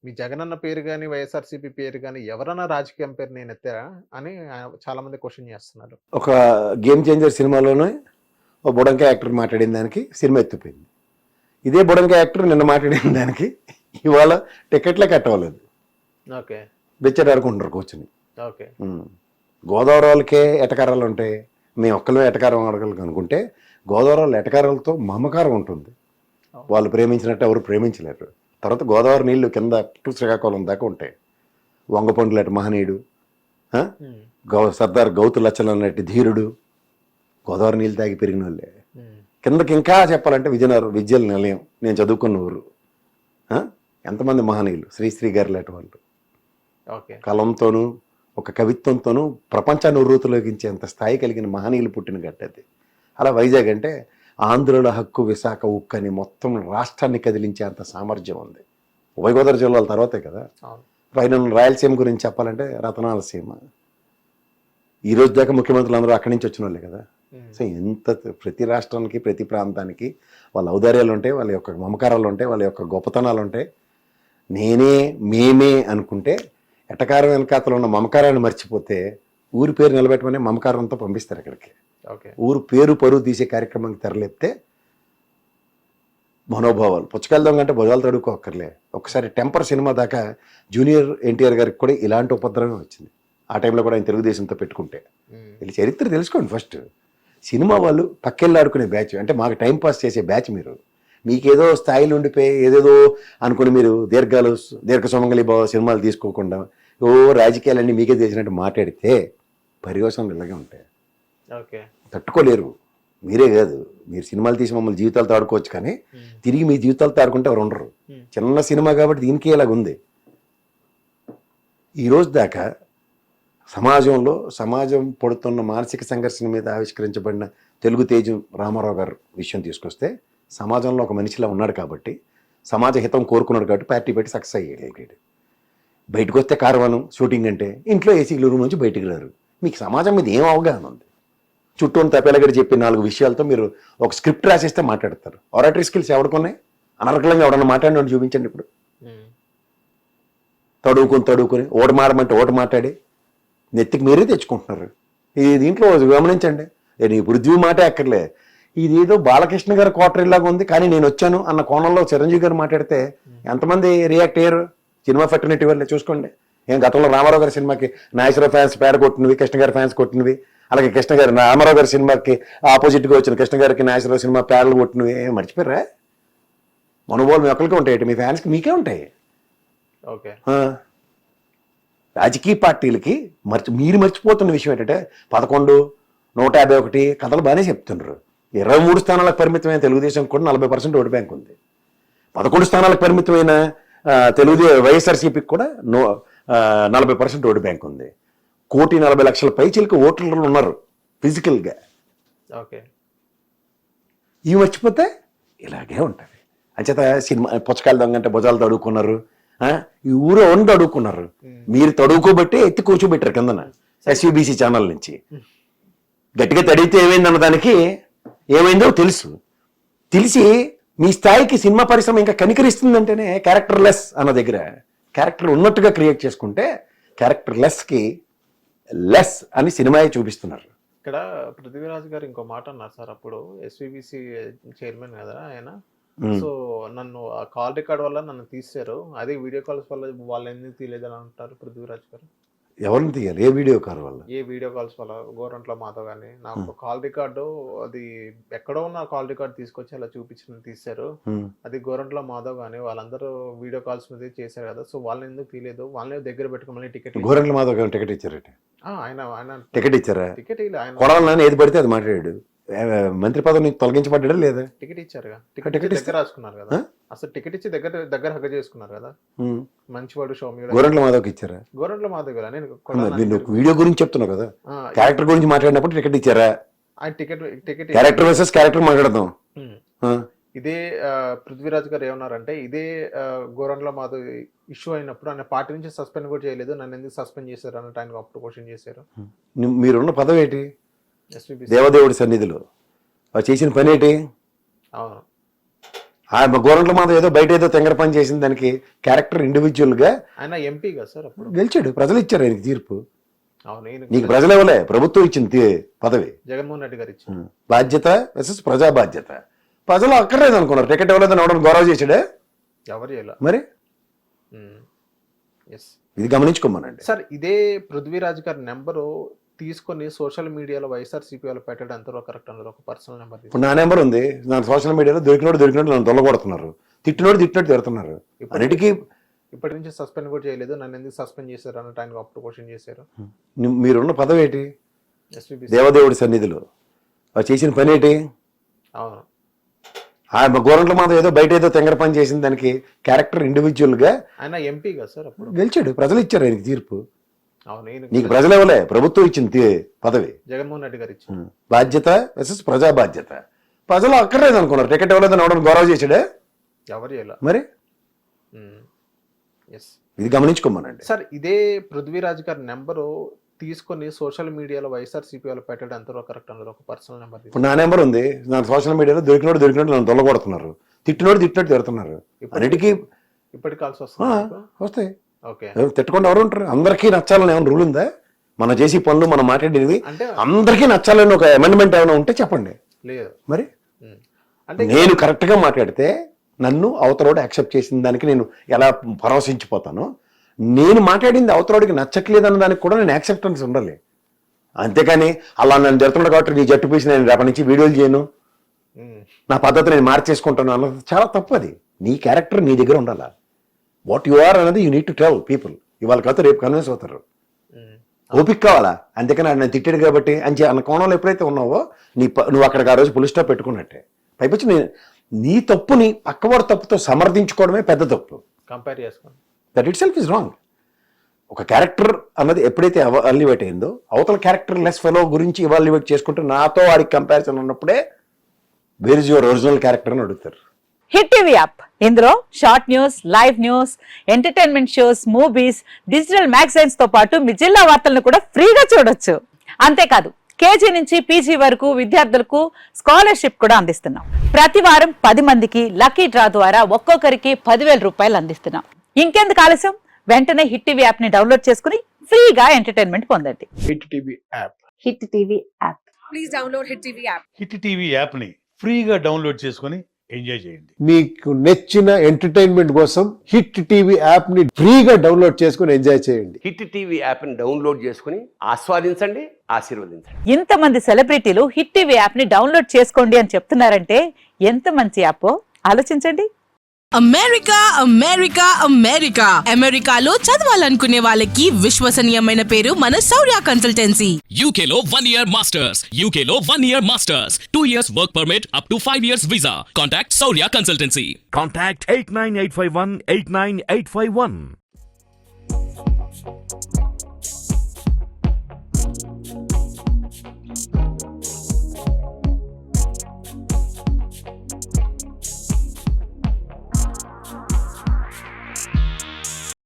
మీ జగనన్న పేరు గాని, వైఎస్ఆర్‌సీపీ పేరు గాని ఎవరన్నా రాజకీయం పేరు నేనెత్తారా అని చాలా మంది క్వెషన్ చేస్తున్నారు. ఒక 'గేమ్ చేంజర్' సినిమాలోనే ఓ బుడంకాయ యాక్టర్ మాట్లాడిన దానికి సినిమా ఎత్తిపోయింది. ఇదే బుడంకాయ యాక్టర్ నిన్న మాట్లాడిన దానికి ఇవాళ టికెట్లే కట్టవలేదు. ఓకే. బెచ్చడాడుకుంటారు కూర్చుని. ఓకే. గోదావరి వాళ్ళకే ఎటకారాలు ఉంటాయి, మేము ఒక్కళ్ళమే ఎటకారం అడగలం అనుకుంటే గోదావరి వాళ్ళ ఎటకారాలతో మమకారం ఉంటుంది. వాళ్ళు ప్రేమించినట్టు ఎవరు ప్రేమించలేరు. తర్వాత గోదావరి నీళ్లు కింద టు శ్రీకాకుళం దాకా ఉంటాయి. వంగపండులాంటి మహనీయుడు, సర్దార్ గౌతు లచ్చన్ అన్నట్టు ధీరుడు గోదావరి నీళ్ళు తాగి పెరిగిన వాళ్ళే. కిందకి ఇంకా చెప్పాలంటే విజయనగరం విద్యల నిలయం, నేను చదువుకున్న ఊరు. ఎంతమంది మహనీయులు, శ్రీశ్రీ గారు లాంటి వాళ్ళు కలంతోనూ ఒక కవిత్వంతోనూ ప్రపంచాన్ని ఉర్రూతలోకించేంత స్థాయి కలిగిన మహనీయులు పుట్టిన గట్టది. అలా వైజాగ్ అంటే ఆంధ్రుల హక్కు విశాఖ ఉక్కు అని మొత్తం రాష్ట్రాన్ని కదిలించేంత సామర్థ్యం ఉంది. ఉభయ గోదావరి జిల్లాల తర్వాతే కదా. పైన రాయలసీమ గురించి చెప్పాలంటే రతనాల సీమ. ఈ రోజు దాకా ముఖ్యమంత్రులు అందరూ అక్కడి నుంచి వచ్చిన వాళ్ళే కదా. సో ఎంత ప్రతి రాష్ట్రానికి ప్రతి ప్రాంతానికి వాళ్ళ ఔదార్యాలు ఉంటాయి, వాళ్ళ యొక్క మమకారాలు ఉంటాయి, వాళ్ళ యొక్క గొప్పతనాలు ఉంటాయి. నేనే మేమే అనుకుంటే ఎటకారం వెనకాతలో ఉన్న మమకారాన్ని మర్చిపోతే ఊరి పేరు నిలబెట్టమని మమకారంతో పంపిస్తారు ఇక్కడికి. ఊరు పేరు పరువు తీసే కార్యక్రమానికి తెరలేపితే మనోభావాలు పుచ్చకాయలు దొంగ అంటే భుజాలు తడుక్కోక్కర్లే. ఒకసారి టెంపర్ సినిమా దాకా జూనియర్ ఎన్టీఆర్ గారికి కూడా ఇలాంటి ఉపద్రవం వచ్చింది. ఆ టైంలో కూడా ఆయన తెలుగుదేశంతో పెట్టుకుంటే. వీళ్ళ చరిత్ర తెలుసుకోండి ఫస్ట్. సినిమా వాళ్ళు పక్కెళ్ళి ఆడుకునే బ్యాచ్, అంటే మాకు టైంపాస్ చేసే బ్యాచ్ మీరు. మీకేదో స్థాయిలో ఉండిపోయి ఏదేదో అనుకుని మీరు దీర్ఘ సుమంగళి సినిమాలు తీసుకోకుండా ఓ రాజకీయాలన్నీ మీకే తెలిసినట్టు మాట్లాడితే పర్యవసనాలు ఇలాగే ఉంటాయి. తట్టుకోలేరు. మీరే కాదు, మీరు సినిమాలు తీసి మమ్మల్ని జీవితాలతో ఆడుకోవచ్చు, కానీ తిరిగి మీ జీవితాలతో ఆడుకుంటే ఎవరు ఉండరు. చిన్న సినిమా కాబట్టి దీనికి ఇలాగుంది. ఈరోజు దాకా సమాజం పడుతున్న మానసిక సంఘర్షణ మీద ఆవిష్కరించబడిన తెలుగు తేజం రామారావు గారు విషయం తీసుకొస్తే సమాజంలో ఒక మనిషిలా ఉన్నాడు కాబట్టి, సమాజ హితం కోరుకున్నాడు కాబట్టి పార్టీ పెట్టి సక్సెస్ అయ్యాడు. బయటకు వస్తే కార్వానం షూటింగ్ అంటే ఇంట్లో ఏసీల రూమ్ నుంచి బయటికి రారు. మీకు సమాజం మీద ఏం అవగాహన ఉంది? చుట్టూ తప్పేలగడి చెప్పి 4 విషయాలతో మీరు ఒక స్క్రిప్ట్ రాసిస్తే మాట్లాడతారు. ఆరాటరీ స్కిల్స్ ఎవడుకున్నాయి? అనర్గళంగా ఎవడన్నా మాట్లాడి చూపించండి. ఇప్పుడు తడువుకుని ఓటు మారమంటే ఓటు మాట్లాడి నెత్తికి మీరే తెచ్చుకుంటున్నారు. ఈ దీంట్లో గమనించండి, నేను పృథ్వీ మాట ఎక్కర్లే, ఇది ఏదో బాలకృష్ణ గారి క్వార్టరీలాగా ఉంది కానీ నేను వచ్చాను అన్న కోణంలో చిరంజీవి గారు మాట్లాడితే ఎంతమంది రియాక్ట్ అయ్యారు? సినిమా ఫెటర్నిటీ వల్లే చూసుకోండి. ఏం గతంలో రామారావు గారి సినిమాకి నాగేశ్వరరావు ఫ్యాన్స్ పేడ కొట్టినవి, కృష్ణ గారి ఫ్యాన్స్ కొట్టినవి, అలాగే కృష్ణ గారి రామారావు గారి సినిమాకి ఆపోజిట్గా వచ్చిన కృష్ణ గారికి నాగేశ్వరరావు సినిమా పేడలు కొట్టినవి ఏం మర్చిపోయారా? మనోభావాలు మీ ఒక్కరికే ఉంటాయి, మీ ఫ్యాన్స్కి మీకే ఉంటాయి. రాజకీయ పార్టీలకి మీరు మర్చిపోతున్న విషయం ఏంటంటే 11, 151 కథలు బాగానే చెప్తున్నారు. 23 స్థానాలకు పరిమితమైన తెలుగుదేశం కూడా 40% ఓటు బ్యాంక్ ఉంది. 11 స్థానాలకు పరిమితమైన వైఎస్ఆర్సీపీకి కూడా 40% ఓటు బ్యాంక్ ఉంది. 1,40,00,000 పైచీలకు ఓటర్లు ఉన్నారు ఫిజికల్గా. ఇవి మర్చిపోతే ఇలాగే ఉంటుంది. అంచేత సినిమా పుచ్చకాయలు దొంగ అంటే భుజాలు తడుకున్నారు, ఈ ఊరు వండి అడుక్కున్నారు. మీరు తడుకోబట్టి ఎత్తి కూర్చోబెట్టారు కిందన ఎస్యూబీసీ ఛానల్ నుంచి. గట్టిగా తడిగితే ఏమైందన్న దానికి ఏమైందో తెలిసి మీ స్థాయికి సినిమా పరిశ్రమ ఇంకా కనికరిస్తుందంటేనే క్యారెక్టర్ లెస్ అన్న దగ్గర క్యారెక్టర్ ఉన్నట్టుగా క్రియేట్ చేసుకుంటే క్యారెక్టర్ లెస్కి లెస్ అని సినిమాయే చూపిస్తున్నారు. ఇక్కడ పృథ్వీరాజ్ గారు ఇంకో మాట అన్నారు సార్, అప్పుడు ఎస్వీబీసీ చైర్మన్ కదా ఆయన. సో నన్ను ఆ కాల్ రికార్డ్ వల్ల నన్ను తీశారు, అదే వీడియో కాల్స్ వల్ల వాళ్ళు ఎందుకు తీయలేదని అంటారు పృథ్వీరాజ్ గారు. ఎవరిని తీయాలి? ఏ వీడియో కాల్ వల్ల? ఏ వీడియో కాల్స్ వల్ల? గోరంట్ల మాధవ్ గానీ నాకు కాల్ రికార్డు, అది ఎక్కడో ఉన్న కాల్ రికార్డ్ తీసుకొచ్చి అలా చూపించిన తీశారు. అది గోరంట్ల మాధవ్ గానీ వాళ్ళందరూ వీడియో కాల్స్ మీద చేశారు కదా. సో వాళ్ళని ఎందుకు తీయలేదు? వాళ్ళని దగ్గర పెట్టుకోమని టికెట్. గోరంట్ల మాధవ్ గారు టికెట్ ఇచ్చారట. ఆయన టికెట్ ఇచ్చారా? టికెట్ కొడాలని ఏది పడితే అది మాట్లాడాడు. మంత్రి పదవి తొలగించబడ్డా లేదా? టికెట్ ఇచ్చారుగా, టికెట్ దగ్గర రాసుకున్నారు కదా. అసలు టికెట్ ఇచ్చి దగ్గర హగ్గ చేసుకున్నారు కదా. మంచివాడు సౌమ్యుడు. గోరంట్ల మాధవ్కి ఇచ్చారా? గోరంట్ల మాధవ్ కదా. నేను వీడియో గురించి చెప్తున్నావు కదా, క్యారెక్టర్ గురించి మాట్లాడినప్పుడు టికెట్ ఇచ్చారా? ఆయన టికెట్ క్యారెక్టర్ వర్సెస్ క్యారెక్టర్ మాట్లాడదాం. ఇదే పృథ్వీరాజ్ గారు ఏమన్నారంటే, ఇదే గోరంట్ల మాధవ్ ఇష్యూ అయినప్పుడు ఆయన పార్టీ నుంచి సస్పెండ్ కూడా చేయలేదు, నన్ను ఎందుకు సస్పెండ్ చేశారు అన్నట్టు ఆయన అప్పుడు క్వశ్చన్ చేశారు. మీరున్న పదవి ఏంటి? దేవదేవుడి సన్నిధిలో చేసిన పని ఏంటి? ఆ గోరంట్ల మాధవ్ ఏదో బయట ఏదో తెంగర పని చేసిన దానికి క్యారెక్టర్ ఇండివిజువల్ గా ఆయన ఎంపీ కదా సార్ అప్పుడు. గెలిచాడు, ప్రజలు ఇచ్చారు ఆయనకి తీర్పు. అవును, నీకు ప్రజలు ఇవ్వలే, ప్రభుత్వం ఇచ్చింది పదవి. జగన్మోహన్ రెడ్డి గారు ఇచ్చారు. బాధ్యత వర్సెస్ ప్రజా బాధ్యత. ప్రజలు అక్కర్లేదు అనుకున్నారు, టికెట్ ఇవ్వలేదని అవడం గౌరవ చేసాడే ఎవరు చేయాల మరి. ఎస్, ఇది గమనించుకోమనండి సార్. ఇదే పృథ్వీరాజ్ గారి నెంబరు తీసుకొని సోషల్ మీడియాలో వైఎస్ఆర్సీపీ వాళ్ళు పెట్టడం ఎంతవరకు కరెక్ట్ అన్నారు? ఒక పర్సనల్ నెంబర్. ఇప్పుడు నా నెంబర్ ఉంది, నా సోషల్ మీడియాలో దొరికినోడు నన్ను దొల్లగొడుతున్నారు, తిట్టినోడు తిడుతున్నారు. అన్నిటికీ ఇప్పటి నుంచి సస్పెండ్ కూడా చేయలేదు, నన్ను ఎందుకు సస్పెండ్ చేశారు అన్నట్టు ఆయన అప్పుడు క్వశ్చన్ చేశారు. మీరున్న పదవి ఏంటి? ఎస్పీబీ దేవదేవుడి సన్నిధిలో వారు చేసిన పని ఏంటి? అవును, ఆ గోరంట్ల మాధవ్ ఏదో బయట ఏదో తెంగర పని చేసిన దానికి క్యారెక్టర్ ఇండివిజువల్ గా ఆయన ఎంపీ కదా సార్ అప్పుడు. గెలిచాడు, ప్రజలు ఇచ్చారు ఆయనకి తీర్పు. అవును, నీకు ప్రజలు ఇవ్వలే, ప్రభుత్వం ఇచ్చింది పదవి. జగన్మోహన్ రెడ్డి గారు ఇచ్చారు. బాధ్యత వర్సెస్ ప్రజా బాధ్యత. ప్రజలు అక్కర్లేదు అనుకున్నారు, టికెట్ ఇవ్వలేదని అవడం గౌరవ చేసాడే ఎవరు చేయాల మరి. ఎస్, ఇది గమనించుకోమనండి సార్. ఇదే పృథ్వీరాజ్ గారి నెంబరు తీసుకొని సోషల్ మీడియాలో వైఎస్ఆర్సీపీ వాళ్ళు పెట్టడం ఎంతవరకు కరెక్ట్ అన్నారు? ఒక పర్సనల్ నెంబర్. ఇప్పుడు నా నెంబర్ ఉంది, నా సోషల్ మీడియాలో దొరికినోడు నన్ను దొల్లగొడుతున్నారు, తిట్టినోడు తిడుతున్నారు. అన్నిటికీ ఇప్పటికి కాల్స్ వస్తుంది. వస్తాయి. ఓకే, తిట్టకుండా ఎవరు ఉంటారు? అందరికీ నచ్చాలని ఏమైనా రూల్ ఉందా? మనం చేసి పనులు, మనం మాట్లాడేవి అంటే అందరికీ నచ్చాలని ఒక అమెండ్మెంట్ ఏమైనా ఉంటే చెప్పండి. లేదు మరి అంటే నేను కరెక్ట్ గా మాట్లాడితే నన్ను అవతలోడు యాక్సెప్ట్ చేసిన దానికి నేను ఎలా పరవశించిపోతాను, నేను మాట్లాడింది అవతలోడికి నచ్చట్లేదన్న దానికి కూడా నేను యాక్సెప్టెన్స్ ఉండాలి. అంతేకాని అలా నన్ను జరుగుతున్నాడు కాబట్టి నీ జట్టు పీసి నేను రేపటి నుంచి వీడియోలు చేయను, నా పద్ధతి నేను మార్చేసుకుంటాను అన్నది చాలా తప్పు. అది నీ క్యారెక్టర్ నీ దగ్గర ఉండాలా. వాట్ యు ఆర్ అనేది you need to tell people. ఇవాళ కాదు రేపు కన్విన్స్ అవుతారు. ఓపిక కావాలా. అంతేకాని ఆయన తిట్టాడు కాబట్టి అన్న కోణంలో ఎప్పుడైతే ఉన్నావో నువ్వు అక్కడికి ఆ రోజు పులి స్టాప్ పెట్టుకున్నట్టే. పైపచ్చి నీ తప్పుని పక్కవాడు తప్పుతో సమర్థించుకోవడమే పెద్ద తప్పు. కంపేర్ చేసుకోండి. That it self is wrong. ఒక క్యారెక్టర్ అన్నది ఎప్పుడైతే ఎవాల్యుయేట్ అయిందో అవతల క్యారెక్టర్ లెస్ ఫెలో గురించి ఎవాల్యుయేట్ చేసుకుంటే నాతో వాడికి కంపారిజన్ ఉన్నప్పుడే where is your original character అని అడుగుతారు. హిట్ టీవీ యాప్, ఇందులో short news, live news, entertainment shows, movies, digital magazines తో పాటు మీ జిల్లా వార్తలను కూడా ఫ్రీగా చూడొచ్చు. అంతేకాదు కేజీ నుంచి పీజీ వరకు విద్యార్థులకు స్కాలర్షిప్ కూడా అందిస్తున్నాం. ప్రతి వారం 10 మందికి లక్కీ డ్రా ద్వారా ఒక్కొక్కరికి 10,000 రూపాయలు అందిస్తున్నాం. ఇంకెందుకు ఆలస్యం, వెంటనే హిట్ టీవీ యాప్ ని డౌన్లోడ్ చేసుకుని ఫ్రీగా ఎంటర్టైన్మెంట్ పొందండి. Hit TV app. Hit TV app. Please download hit TV app. Hit TV యాప్ని ఫ్రీగా డౌన్లోడ్ చేసుకొని ఎంజాయ్ చేయండి. మీకు నచ్చిన ఎంటర్టైన్మెంట్ కోసం హిట్ టీవీ యాప్ ని ఫ్రీగా డౌన్లోడ్ చేసుకుని ఎంజాయ్ చేయండి. హిట్ టీవీ యాప్ని డౌన్లోడ్ చేసుకుని ఆస్వాదించండి, ఆశీర్వదించండి. ఇంతమంది సెలబ్రిటీలు హిట్ టీవీ యాప్ ని డౌన్లోడ్ చేసుకోండి అని చెప్తున్నారంటే ఎంత మంచి యాప్ ఆలోచించండి. అమెరికా అమెరికా అమెరికా అమెరికాలో చదవాలనుకునే వాళ్ళకి విశ్వసనీయమైన పేరు మన శౌర్య కన్సల్టెన్సీ. UK లో 1 year masters. UK లో 1 year masters. 2 years work permit up to 5 years visa. Contact Saurya Consultancy. Contact 89851 89851.